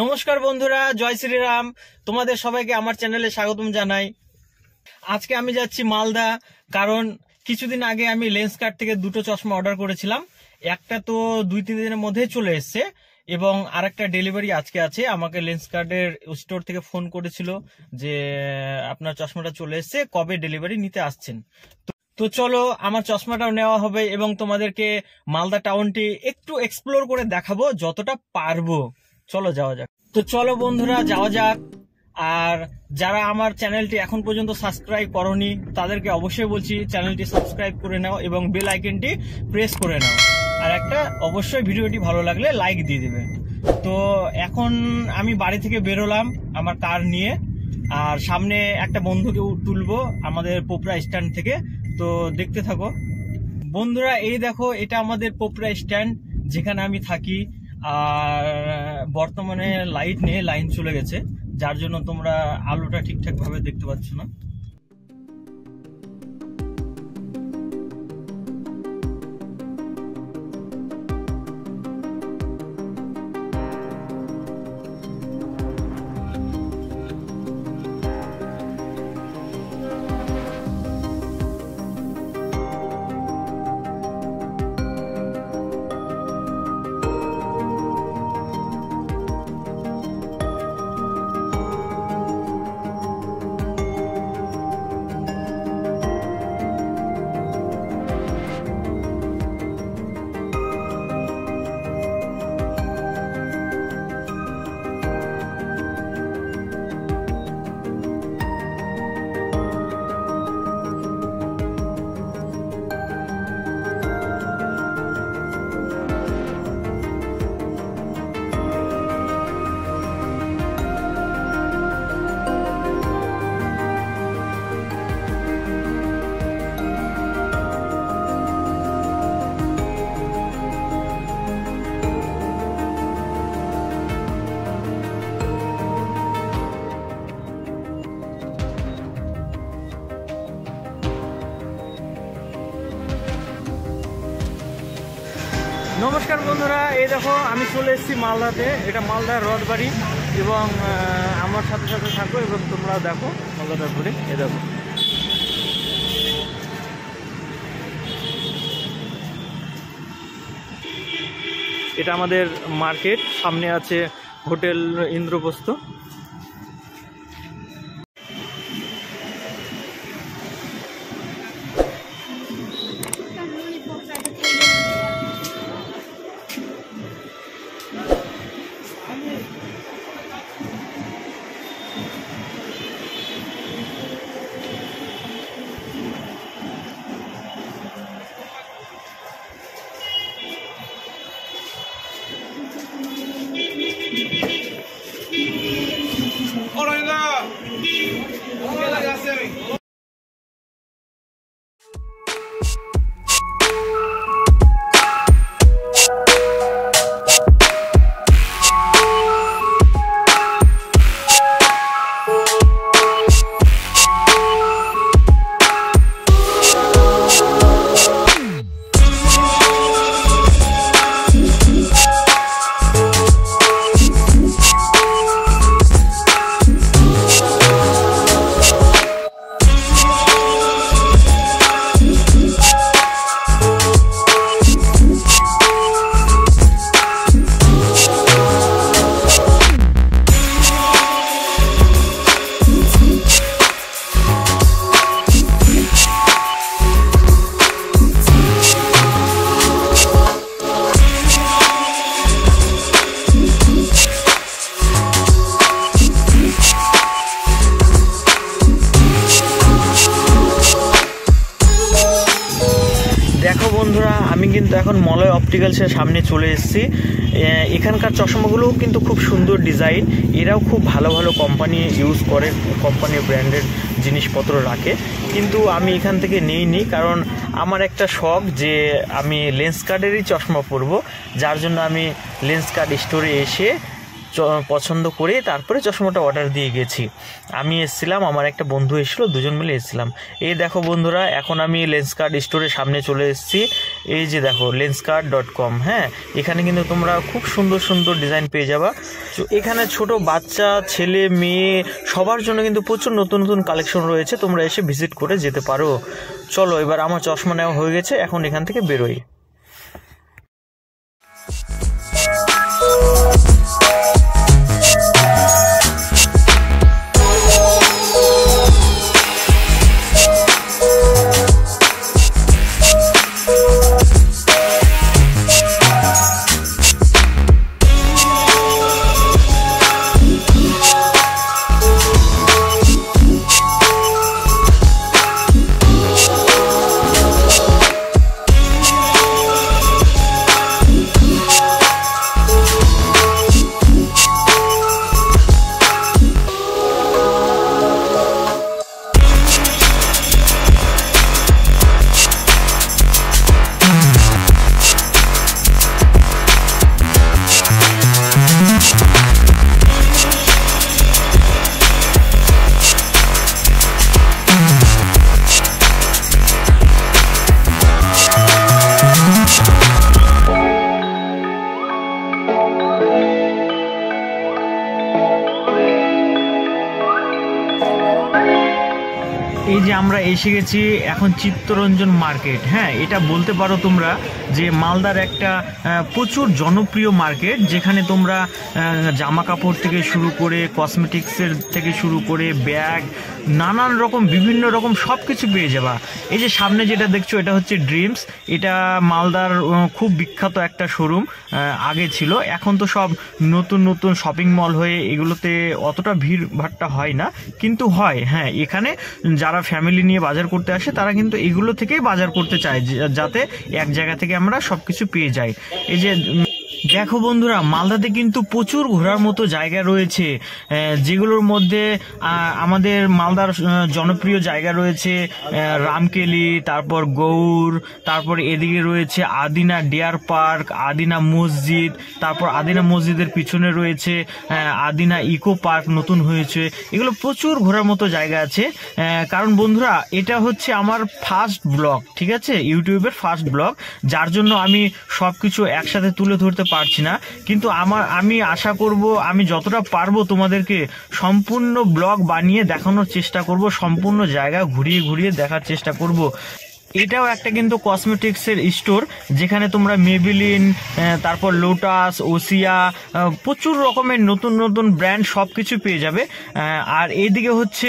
নমস্কার বন্ধুরা, জয় শ্রীরাম। তোমাদের সবাইকে আমার চ্যানেলে স্বাগতম জানাই। আজকে আমি যাচ্ছি মালদা, কারণ কিছুদিন আগে আমি লেন্সকার্ট থেকে দুটো চশমা অর্ডার করেছিলাম। একটা তো 2-3 দিনের মধ্যে চলে এসছে এবং আরেকটা ডেলিভারি আজকে আছে। আমাকে লেন্সকার্টের স্টোর থেকে ফোন করেছিল যে আপনার চশমাটা চলে এসছে, কবে ডেলিভারি নিতে আসছেন। তো চলো, আমার চশমাটাও নেওয়া হবে এবং তোমাদেরকে মালদা টাউনটি একটু এক্সপ্লোর করে দেখাবো যতটা পারবো। চলো যাওয়া যাক। তো চলো বন্ধুরা, যাওয়া যাক। আর যারা আমার চ্যানেলটি এখন পর্যন্ত সাবস্ক্রাইব করোনি তাদেরকে অবশ্যই বলছি চ্যানেলটি সাবস্ক্রাইব করে নাও এবং বেল আইকনটি প্রেস করে নাও। আর একটা অবশ্যই ভিডিওটি ভালো লাগলে লাইক দিয়ে দেবে। তো এখন আমি বাড়ি থেকে বেরোলাম আমার কার নিয়ে, আর সামনে একটা বন্ধুকে তুলবো আমাদের পোপরা স্ট্যান্ড থেকে। তো দেখতে থাকো বন্ধুরা। এই দেখো, এটা আমাদের পোপরা স্ট্যান্ড যেখানে আমি থাকি। আর বর্তমানে লাইট নেই, লাইন চলে গেছে, যার জন্য তোমরা আলোটা ঠিকঠাক ভাবে দেখতে পাচ্ছ না। নমস্কার বন্ধুরা, এই দেখো আমি চলে এসেছি মালদাতে। এটা মালদার রথবাড়ি এবং আমার সাথে সাথে থাকো এবং তোমরা দেখো মালদাটা ঘুরে। এই দেখো, এটা আমাদের মার্কেট, সামনে আছে হোটেল ইন্দ্রপ্রস্থ। মলয় অপটিক্যালসের সামনে চলে এসেছি। এখানকার চশমাগুলোও কিন্তু খুব সুন্দর ডিজাইন, এরাও খুব ভালো ভালো কোম্পানি ইউজ করে, কোম্পানির ব্র্যান্ডের জিনিসপত্র রাখে। কিন্তু আমি এখান থেকে নিইনি, কারণ আমার একটা শখ যে আমি লেন্সকার্টেরই চশমা পরবো, যার জন্য আমি লেন্সকার্ট স্টোরে এসে পছন্দ করে তারপরে চশমাটা অর্ডার দিয়ে গেছি। আমি এসেছিলাম, আমার একটা বন্ধু এসেছিলো, দুজন মিলে এসেছিলাম। এই দেখো বন্ধুরা, এখন আমি লেন্সকার্ট স্টোরের সামনে চলে এসেছি। এই যে দেখো lenscart.com, হ্যাঁ, এখানে কিন্তু তোমরা খুব সুন্দর সুন্দর ডিজাইন পেয়ে যাবা। তো এখানে ছোট বাচ্চা, ছেলে মেয়ে সবার জন্য কিন্তু প্রচুর নতুন নতুন কালেকশন রয়েছে, তোমরা এসে ভিজিট করে যেতে পারো। চলো, এবার আমার চশমা নেওয়া হয়ে গেছে, এখন এখান থেকে বেরোই। এই যে আমরা এসে গেছি এখন চিত্তরঞ্জন মার্কেট। হ্যাঁ, এটা বলতে পারো তোমরা যে মালদার একটা প্রচুর জনপ্রিয় মার্কেট, যেখানে তোমরা জামা কাপড় থেকে শুরু করে কসমেটিক্সের থেকে শুরু করে ব্যাগ, নানান রকম বিভিন্ন রকম সব কিছু পেয়ে যাবা। এই যে সামনে যেটা দেখছো, এটা হচ্ছে ড্রিমস। এটা মালদার খুব বিখ্যাত একটা শোরুম আগে ছিল, এখন তো সব নতুন নতুন শপিং মল হয়ে এগুলোতে অতটা ভিড় ভাট্টা হয় না, কিন্তু হয়। হ্যাঁ, এখানে যারা ফ্যামিলি নিয়ে বাজার করতে আসে তারা কিন্তু এগুলো থেকেই বাজার করতে চায়, যাতে এক জায়গা থেকে আমরা সবকিছু পেয়ে যাই। এই যে দেখো বন্ধুরা, মালদাতে কিন্তু প্রচুর ঘোরার মতো জায়গা রয়েছে, যেগুলোর মধ্যে আমাদের মালদার জনপ্রিয় জায়গা রয়েছে রামকেলি, তারপর গৌর, তারপর এদিকে রয়েছে আদিনা ডিয়ার পার্ক, আদিনা মসজিদ, তারপর আদিনা মসজিদের পিছনে রয়েছে আদিনা ইকো পার্ক নতুন হয়েছে। এগুলো প্রচুর ঘোরার মতো জায়গা আছে। কারণ বন্ধুরা, এটা হচ্ছে আমার ফার্স্ট ব্লগ, ঠিক আছে, ইউটিউবের ফার্স্ট ব্লগ, যার জন্য আমি সবকিছু একসাথে তুলে ধরতে পারছি না। কিন্তু আমি আশা করব আমি যতটা পারবো তোমাদেরকে সম্পূর্ণ ব্লগ বানিয়ে দেখানোর চেষ্টা করব, সম্পূর্ণ জায়গা ঘুরিয়ে ঘুরিয়ে দেখার চেষ্টা করব। এটাও একটা কিন্তু কসমেটিক্সের স্টোর, যেখানে তোমরা মেবিলিন, তারপর লোটাস, ওসিয়া, প্রচুর রকমের নতুন নতুন ব্র্যান্ড সব কিছু পেয়ে যাবে। আর এইদিকে হচ্ছে,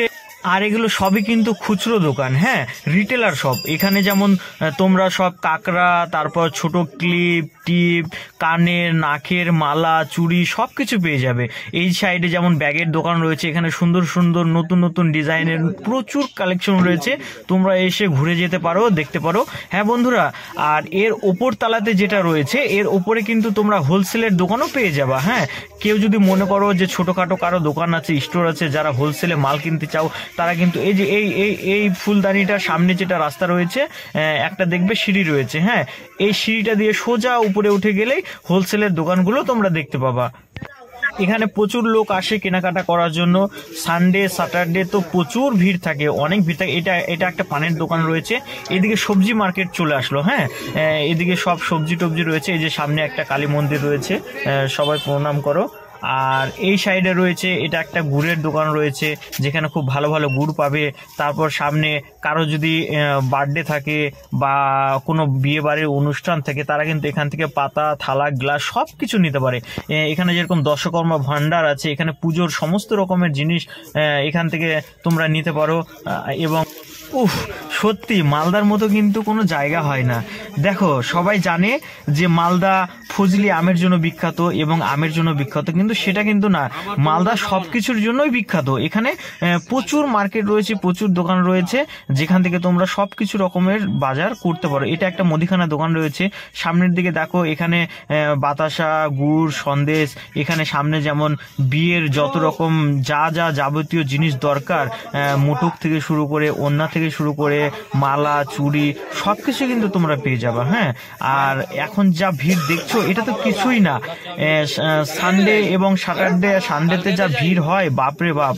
আর এগুলো সবই কিন্তু খুচরো দোকান, হ্যাঁ, রিটেলার শপ। এখানে যেমন তোমরা সব কাকড়া, তারপর ছোট ক্লিপ, টিপ, কানের, নাকের মালা, চুড়ি সব কিছু পেয়ে যাবে। এই সাইডে যেমন ব্যাগের দোকান রয়েছে, এখানে সুন্দর সুন্দর নতুন নতুন ডিজাইনের প্রচুর কালেকশন রয়েছে, তোমরা এসে ঘুরে যেতে পারো, দেখতে পারো। হ্যাঁ বন্ধুরা, আর এর ওপর তালাতে যেটা রয়েছে, এর ওপরে কিন্তু তোমরা হোলসেলের দোকানও পেয়ে যাবা। হ্যাঁ, কেউ যদি মনে করো যে ছোটোখাটো কারো দোকান আছে, স্টোর আছে, যারা হোলসেলে মাল কিনতে চাও, তারা কিন্তু এই যে এই ফুলদানিটার সামনে যেটা রাস্তা রয়েছে, একটা দেখবে সিঁড়ি রয়েছে, হ্যাঁ, এই সিঁড়িটা দিয়ে সোজা উপরে উঠে গেলেই হোলসেলের দোকানগুলো তোমরা দেখতে পাবা। এখানে প্রচুর লোক আসে কেনাকাটা করার জন্য। সানডে স্যাটারডে তো প্রচুর ভিড় থাকে, অনেক ভিড় থাকে। এটা একটা পানের দোকান রয়েছে। এদিকে সবজি মার্কেট চলে আসলো। হ্যাঁ, এদিকে সব সবজি টবজি রয়েছে। এই যে সামনে একটা কালী মন্দির রয়েছে, সবাই প্রণাম করো। আর এই সাইডে রয়েছে এটা একটা গুড়ের দোকান রয়েছে, যেখানে খুব ভালো ভালো গুড় পাবে। তারপর সামনে কারো যদি বার্থডে থাকে বা কোনো বিয়ে বাড়ির অনুষ্ঠান থাকে, তারা কিন্তু এখান থেকে পাতা, থালা, গ্লাস সব কিছু নিতে পারে। এখানে যেরকম দশকর্মা ভান্ডার আছে, এখানে পুজোর সমস্ত রকমের জিনিস এখান থেকে তোমরা নিতে পারো। এবং সত্যি মালদার মতো কিন্তু কোনো জায়গা হয় না। দেখো সবাই জানে যে মালদা ফজলি আমের জন্য বিখ্যাত এবং আমের জন্য বিখ্যাত, কিন্তু সেটা কিন্তু না, মালদা সবকিছুর জন্যই বিখ্যাত। এখানে প্রচুর মার্কেট রয়েছে, প্রচুর দোকান রয়েছে, যেখান থেকে তোমরা সবকিছু রকমের বাজার করতে পারো। এটা একটা মুদিখানা দোকান রয়েছে, সামনের দিকে দেখো এখানে বাতাসা, গুড়, সন্দেশ, এখানে সামনে যেমন বিয়ের যত রকম যা যা যাবতীয় জিনিস দরকার, মুটুক থেকে শুরু করে ওড়না থেকে শুরু করে মালা, চুড়ি, সবকিছু কিন্তু তোমরা পেয়ে যাবে। হ্যাঁ, আর এখন যা ভিড় দেখছো এটা তো কিছুই না। সানডে এবং সানডেতে যা ভিড় হয়, বাপরে বাপ,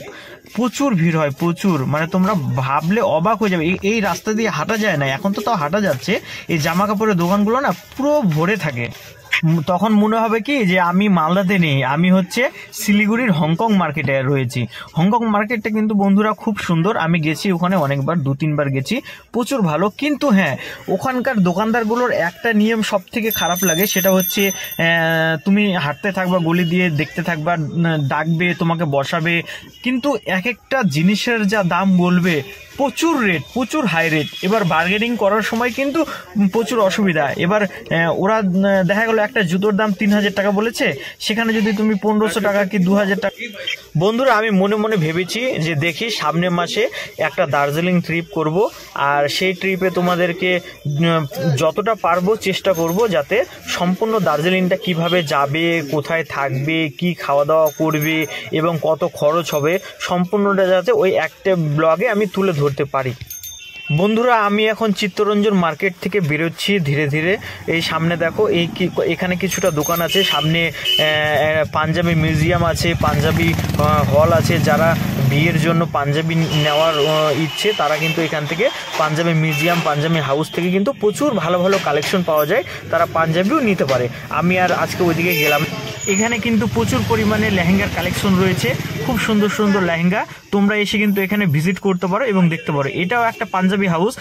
প্রচুর ভিড় হয়, প্রচুর, মানে তোমরা ভাবলে অবাক হয়ে যাবে। এই রাস্তা দিয়ে হাঁটা যায় না, এখন তো তাও হাঁটা যাচ্ছে। এই জামা কাপড়ের দোকানগুলো না পুরো ভরে থাকে। তখন মনে হবে কি যে আমি মালদাতে নেই, আমি হচ্ছে শিলিগুড়ির হংকং মার্কেটে রয়েছি। হংকং মার্কেটটা কিন্তু বন্ধুরা খুব সুন্দর, আমি গেছি ওখানে অনেকবার, 2-3 বার গেছি, প্রচুর ভালো। কিন্তু হ্যাঁ, ওখানকার দোকানদারগুলোর একটা নিয়ম সব থেকে খারাপ লাগে, সেটা হচ্ছে তুমি হাঁটতে থাকবা, গলি দিয়ে দেখতে থাকবা, ডাকবে, তোমাকে বসাবে, কিন্তু এক একটা জিনিসের যা দাম বলবে, প্রচুর রেট, প্রচুর হাই রেট। এবার বার্গেনিং করার সময় কিন্তু প্রচুর অসুবিধা। এবার ওরা দেখা গেল একটা জুতোর দাম 3000 টাকা বলেছে, সেখানে যদি তুমি 1500 টাকা কি 2000 টাকা। বন্ধুরা আমি মনে মনে ভেবেছি যে দেখি সামনের মাসে একটা দার্জিলিং ট্রিপ করব, আর সেই ট্রিপে তোমাদেরকে যতটা পারবো চেষ্টা করব যাতে সম্পূর্ণ দার্জিলিংটা কিভাবে যাবে, কোথায় থাকবে, কি খাওয়া দাওয়া করবে এবং কত খরচ হবে, সম্পূর্ণটা যাতে ওই একটা ব্লগে আমি তুলে ধরতে পারি। বন্ধুরা আমি এখন চিত্তরঞ্জন মার্কেট থেকে বেরোচ্ছি ধীরে ধীরে। এই সামনে দেখো এখানে কিছুটা দোকান আছে, সামনে পাঞ্জাবি মিউজিয়াম আছে, পাঞ্জাবি হল আছে। যারা বিয়ের জন্য পাঞ্জাবি নেওয়ার ইচ্ছে তারা কিন্তু এখান থেকে পাঞ্জাবি মিউজিয়াম, পাঞ্জাবি হাউস থেকে কিন্তু প্রচুর ভালো ভালো কালেকশন পাওয়া যায়, তারা পাঞ্জাবিও নিতে পারে। আমি আর আজকে ওইদিকে গেলাম। এখানে কিন্তু প্রচুর পরিমাণে লেহেঙ্গার কালেকশন রয়েছে, খুব সুন্দর সুন্দর লেহেঙ্গা। তোমরা এসে কিন্তু এখানে ভিজিট করতে পারো এবং দেখতে পারো। এটাও একটা পাঞ্জাবি হাউস,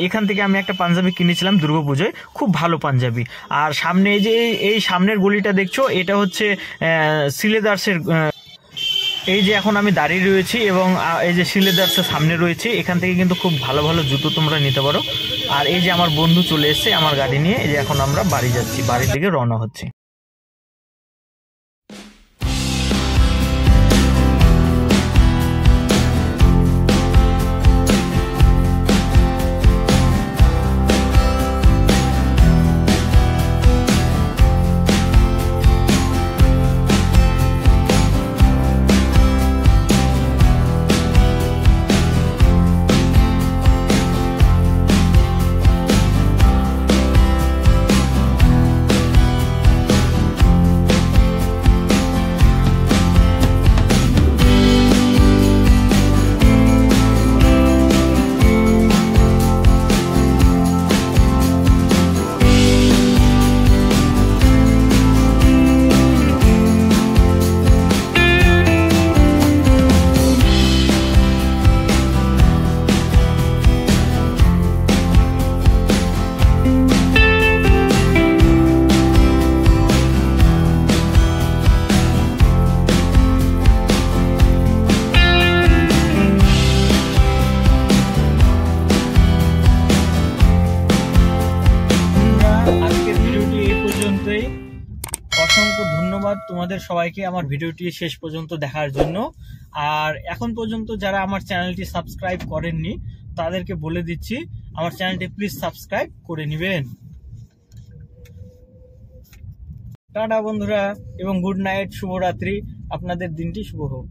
এখান থেকে আমি একটা পাঞ্জাবি কিনেছিলাম দুর্গাপুজোয়, খুব ভালো পাঞ্জাবি। আর সামনে এই যে এই সামনের গলিটা দেখছো, এটা হচ্ছে সিলেদার্সের। এই যে এখন আমি দাঁড়িয়ে রয়েছি এবং এই যে সিলেদার্সের সামনে রয়েছে, এখান থেকে কিন্তু খুব ভালো ভালো জুতো তোমরা নিতে পারো। আর এই যে আমার বন্ধু চলে এসেছে আমার গাড়ি নিয়ে, এই যে এখন আমরা বাড়ি যাচ্ছি, বাড়ির দিকে রওনা হচ্ছি। অসংখ্য ধন্যবাদ তোমাদের সবাইকে আমার ভিডিওটি শেষ পর্যন্ত দেখার জন্য। আর এখন পর্যন্ত যারা আমার চ্যানেলটি সাবস্ক্রাইব করেননি তাদেরকে বলে দিচ্ছি আমার চ্যানেলটি প্লিজ সাবস্ক্রাইব করে নেবেন। টাটা বন্ধুরা এবং গুড নাইট, শুভরাত্রি, আপনাদের দিনটি শুভ হোক।